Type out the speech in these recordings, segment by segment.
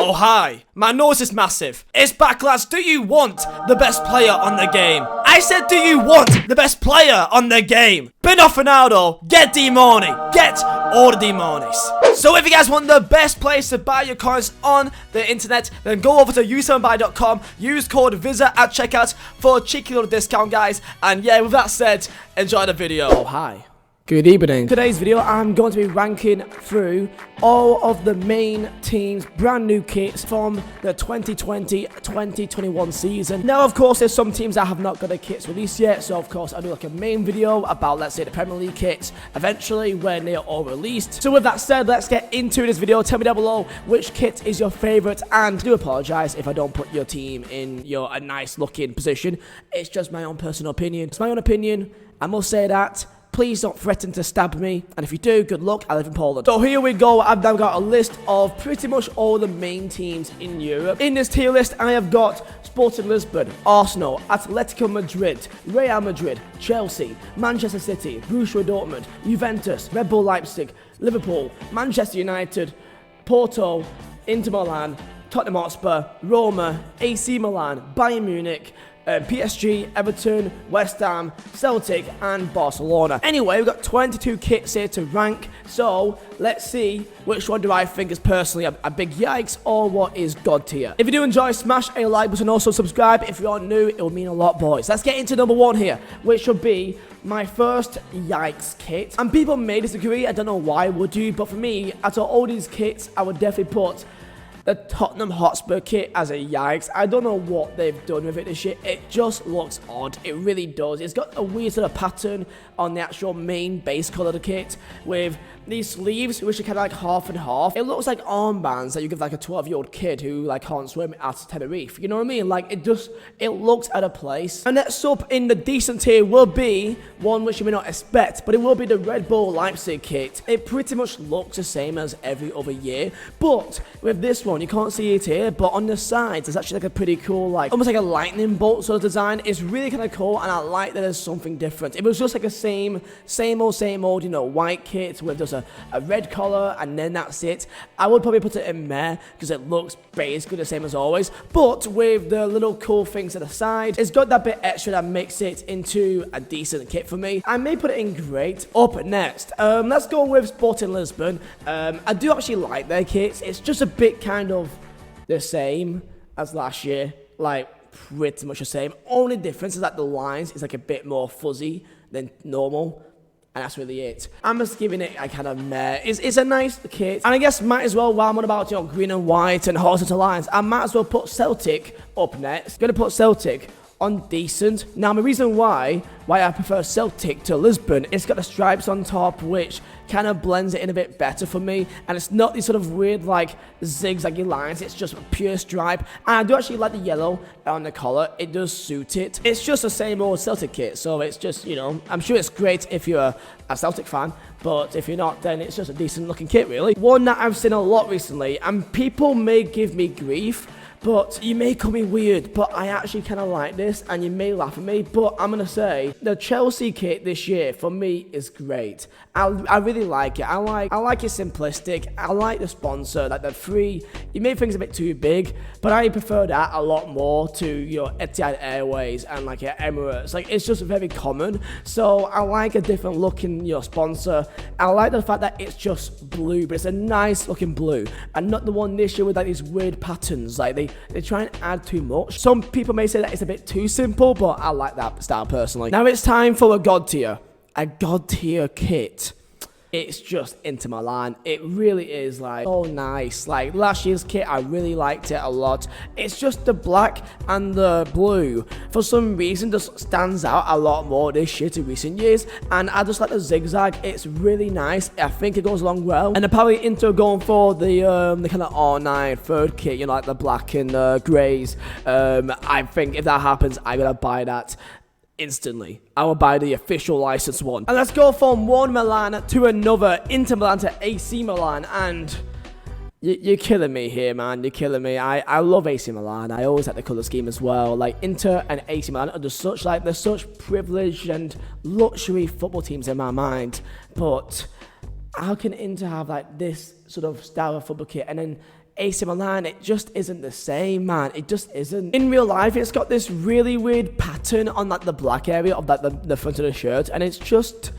Oh hi, my nose is massive. It's back, lads. Do you want the best player on the game? I said, do you want the best player on the game? Bin off Ronaldo, get D-Money, get all the D-Monies. So if you guys want the best place to buy your coins on the internet, then go over to u7buy.com, use code Vizeh at checkout for a cheeky little discount, guys. And yeah, with that said, enjoy the video. Oh hi. Good evening. Today's video, I'm going to be ranking through all of the main teams' brand new kits from the 2020-2021 season. Now, of course, there's some teams that have not got their kits released yet, so of course, I'll do like a main video about, let's say, the Premier League kits eventually when they're all released. So with that said, let's get into this video. Tell me down below which kit is your favorite, and I do apologize if I don't put your team in a nice looking position. It's just my own personal opinion. It's my own opinion. I must say that. Please don't threaten to stab me, and if you do, good luck. I live in Poland. So here we go. I've now got a list of pretty much all the main teams in Europe. In this tier list, I have got Sporting Lisbon, Arsenal, Atletico Madrid, Real Madrid, Chelsea, Manchester City, Borussia Dortmund, Juventus, Red Bull Leipzig, Liverpool, Manchester United, Porto, Inter Milan, Tottenham Hotspur, Roma, AC Milan, Bayern Munich, PSG, Everton, West Ham, Celtic, and Barcelona. Anyway, we've got 22 kits here to rank, so let's see which one do I think is personally a big yikes or what is god tier. If you do enjoy, smash a like button, also subscribe. If you're new, it will mean a lot, boys. Let's get into number one here, which will be my first yikes kit. And people may disagree, I don't know why would you, but for me, out of all these kits, I would definitely put the Tottenham Hotspur Kit as a yikes. I don't know what they've done with it this year. It just looks odd. It really does. It's got a weird sort of pattern on the actual main base colour of the kit with these sleeves, which are kind of like half and half. It looks like armbands that you give like a 12-year-old kid who like can't swim at Tenerife. You know what I mean? Like it looks out of place. And next up in the decent tier will be one which you may not expect, but it will be the Red Bull Leipzig Kit. It pretty much looks the same as every other year, but with this one, you can't see it here, but on the sides, there's actually like a pretty cool, like almost like a lightning bolt sort of design. It's really kind of cool, and I like that there's something different. It was just like a same old, you know, white kit with just a red collar, and then that's it. I would probably put it in there because it looks basically the same as always, but with the little cool things at the side, it's got that bit extra that makes it into a decent kit for me. I may put it in great. Up next, let's go with Sporting Lisbon. I do actually like their kits. It's just a bit kind of the same as last year, like pretty much the same. Only difference is that the lines is like a bit more fuzzy than normal, and that's really it. I'm just giving it a kind of meh. It's a nice kit, and I guess might as well, while I'm on about, you know, green and white and horizontal lines, I might as well put Celtic up next. Gonna put Celtic on decent. Now, the reason why I prefer Celtic to Lisbon, it's got the stripes on top, which kind of blends it in a bit better for me, and it's not these sort of weird like zigzaggy lines. It's just a pure stripe, and I do actually like the yellow on the collar. It does suit it. It's just the same old Celtic kit, so it's just, you know, I'm sure it's great if you're a Celtic fan, but if you're not, then it's just a decent looking kit, really. One that I've seen a lot recently, and people may give me grief, but you may call me weird, but I actually kind of like this, and you may laugh at me, but I'm going to say the Chelsea kit this year, for me, is great. I really like it. I like it simplistic. I like the sponsor, like the free. You may think it's a bit too big, but I prefer that a lot more to your Etihad Airways and like your Emirates. Like, it's just very common, so I like a different looking, you know, sponsor. I like the fact that it's just blue, but it's a nice looking blue, and not the one this year with like these weird patterns. Like they try and add too much. Some people may say that it's a bit too simple, but I like that style personally. Now it's time for a god tier. A god tier kit. It's just Inter Milan. It really is like so nice. Like last year's kit, I really liked it a lot. It's just the black and the blue for some reason just stands out a lot more this year to recent years, and I just like the zigzag. It's really nice. I think it goes along well, and apparently Inter going for the kind of R9 third kit, you know, like the black and greys. I think if that happens, I'm gonna buy that instantly. I will buy the official licensed one. And let's go from one Milan to another, Inter Milan to AC Milan, and you're killing me here, man. You're killing me. I love AC Milan. I always like the colour scheme as well. Like Inter and AC Milan are just such they're such privileged and luxury football teams in my mind. But how can Inter have like this sort of style of football kit, and then AC Milan, it just isn't the same, man. It just isn't. In real life, it's got this really weird pattern on like the black area of like the front of the shirt, and it's just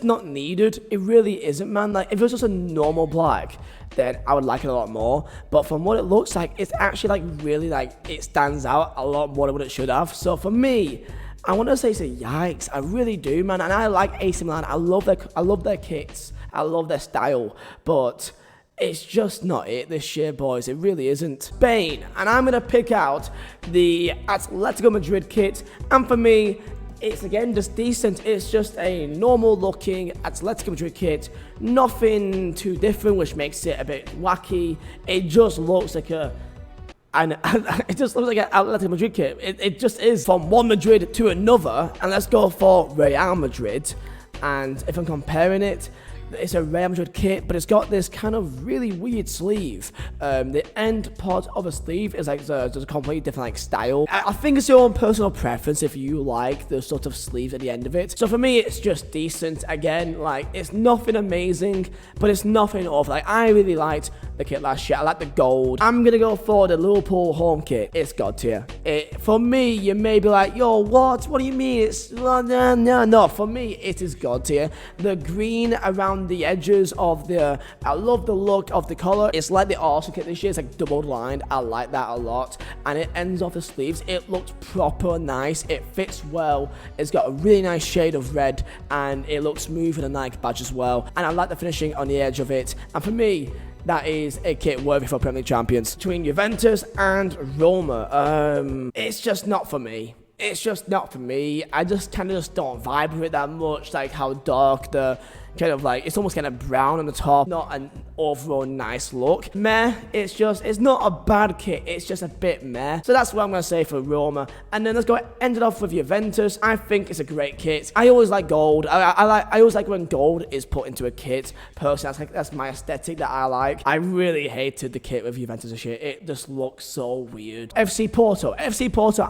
not needed. It really isn't, man. Like, if it was just a normal black, then I would like it a lot more. But from what it looks like, it's actually like really like, it stands out a lot more than what it should have. So for me, I want to say it's a yikes. I really do, man. And I like AC Milan. I love their kits. I love their style. But it's just not it this year, boys. It really isn't. Spain. And I'm going to pick out the Atletico Madrid kit. And for me, it's again just decent. It's just a normal looking Atletico Madrid kit. Nothing too different, which makes it a bit wacky. It just looks like it just looks like an Atletico Madrid kit. It just is from one Madrid to another. And let's go for Real Madrid. And if I'm comparing it, it's a Real Madrid kit, but it's got this kind of really weird sleeve. The end part of a sleeve is like just a completely different like style. I think it's your own personal preference if you like the sort of sleeves at the end of it. So for me, it's just decent. Again, like, it's nothing amazing, but it's nothing awful. Like, I really liked the kit last year. I like the gold. I'm gonna go for the Liverpool Home Kit. It's god tier. For me, you may be like, yo, what? What do you mean? It's no. For me, it is god tier. The green around the edges of I love the look of the color. It's like the Arsenal kit this year. It's like double lined. I like that a lot. And it ends off the sleeves. It looks proper nice. It fits well. It's got a really nice shade of red, and it looks smooth with a Nike badge as well. And I like the finishing on the edge of it. And for me, that is a kit worthy for Premier League champions. Between Juventus and Roma, it's just not for me. It's just not for me. I just kind of just don't vibe with it that much. Like how dark the kind of like, it's almost kind of brown on the top. Not an overall nice look. Meh. It's not a bad kit. It's just a bit meh. So that's what I'm going to say for Roma. And then let's go end it off with Juventus. I think it's a great kit. I always like gold. I always like when gold is put into a kit. Personally, that's my aesthetic that I like. I really hated the kit with Juventus this year. It just looks so weird. FC Porto,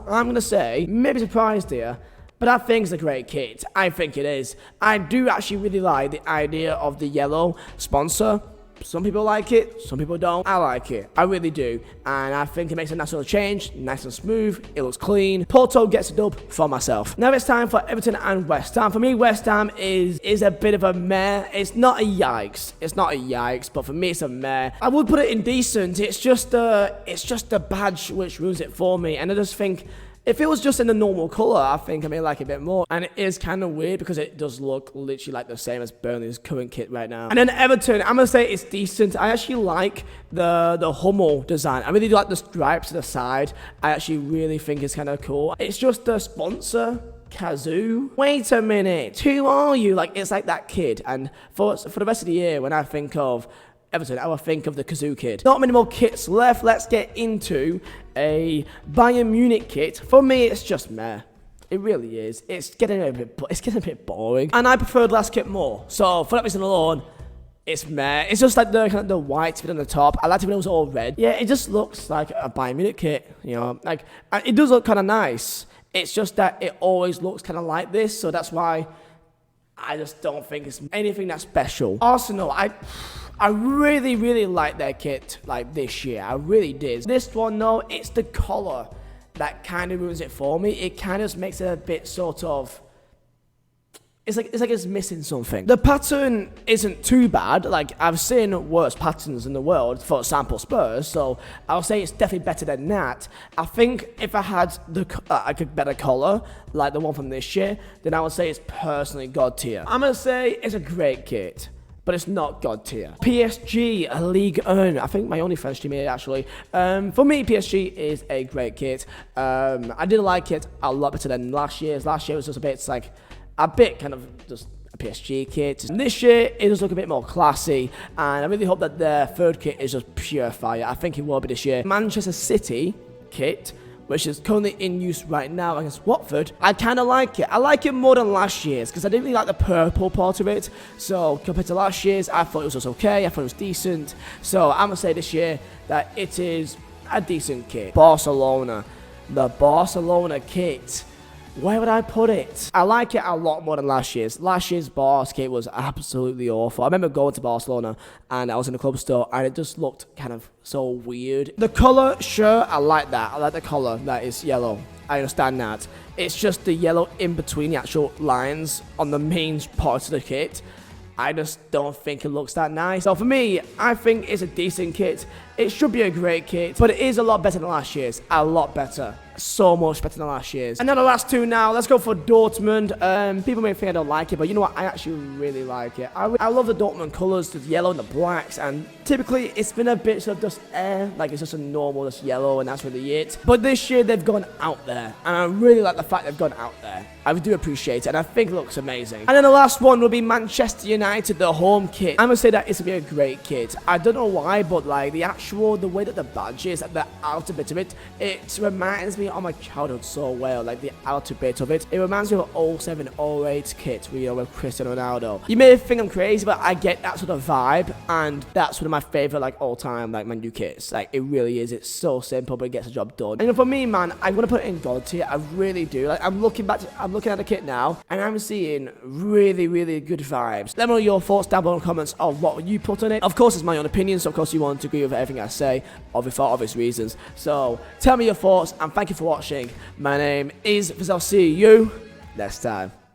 I'm going to say, maybe surprised here, but I think it's a great kit. I think it is. I do actually really like the idea of the yellow sponsor. Some people like it, some people don't. I like it. I really do. And I think it makes a nice little change, nice and smooth. It looks clean. Porto gets a dub for myself. Now it's time for Everton and West Ham. For me, West Ham is a bit of a meh. It's not a yikes. It's not a yikes, but for me, it's a meh. I would put it in decent. It's just the badge which ruins it for me. And I just think, if it was just in a normal colour, I think I may like it a bit more. And it is kind of weird because it does look literally like the same as Burnley's current kit right now. And then Everton, I'm going to say it's decent. I actually like the Hummel design. I really do like the stripes to the side. I actually really think it's kind of cool. It's just the sponsor, Kazoo. Wait a minute, who are you? Like, it's like that kid. And for the rest of the year, when I think of Everton, I will think of the Kazoo kid. Not many more kits left. Let's get into a Bayern Munich kit. For me, it's just meh. It really is. It's getting a bit boring. And I prefer the last kit more. So for that reason alone, it's meh. It's just like the white bit on the top. I liked it when it was all red. Yeah, it just looks like a Bayern Munich kit. You know, like, it does look kind of nice. It's just that it always looks kind of like this. So that's why I just don't think it's anything that special. Arsenal, I really, really like their kit, like, this year. I really did. This one, though, it's the collar that kind of ruins it for me. It kind of makes it a bit sort of, it's like it's missing something. The pattern isn't too bad. Like, I've seen worse patterns in the world, for example, Spurs, so I'll say it's definitely better than that. I think if I had a better collar, like the one from this year, then I would say it's personally god tier. I'm going to say it's a great kit, but it's not god tier. PSG, a League 1. I think my only French team here, actually. For me, PSG is a great kit. I did like it a lot better than last year's. Last year was just a bit kind of just a PSG kit. And this year, it does look a bit more classy. And I really hope that their third kit is just pure fire. I think it will be this year. Manchester City kit, which is currently in use right now against Watford. I kind of like it. I like it more than last year's because I didn't really like the purple part of it. So compared to last year's, I thought it was just okay. I thought it was decent. So I'm going to say this year that it is a decent kit. Barcelona. The Barcelona kit. Where would I put it? I like it a lot more than last year's. Last year's Barca kit was absolutely awful. I remember going to Barcelona and I was in the club store and it just looked kind of so weird. The colour, sure, I like that. I like the colour that is yellow. I understand that. It's just the yellow in between the actual lines on the main parts of the kit. I just don't think it looks that nice. So for me, I think it's a decent kit. It should be a great kit, but it is a lot better than last year's. A lot better. So much better than last year's. And then the last two now, let's go for Dortmund. People may think I don't like it, but you know what? I actually really like it. I love the Dortmund colours, the yellow and the blacks, and typically it's been a bit sort of just like it's just a normal, just yellow, and that's really it. But this year they've gone out there, and I really like the fact they've gone out there. I do appreciate it, and I think it looks amazing. And then the last one will be Manchester United, the home kit. I'm gonna say that it's gonna be a great kit. I don't know why, but like the way that the badge is, the outer bit of it, it reminds me of my childhood so well. Like the outer bit of it, it reminds me of 07-08 kit, with Cristiano Ronaldo. You may think I'm crazy, but I get that sort of vibe, and that's one of my favorite like all-time like Man U kits. Like it really is. It's so simple, but it gets the job done. And for me, man, I'm gonna put it in God tier. I really do. Like I'm looking at the kit now, and I'm seeing really, really good vibes. Let me know your thoughts down below in the comments of what you put on it. Of course, it's my own opinion, so of course you want to agree with everything I say, obviously for obvious reasons. So tell me your thoughts, and thank you for watching. My name is Vizeh. I'll see you next time.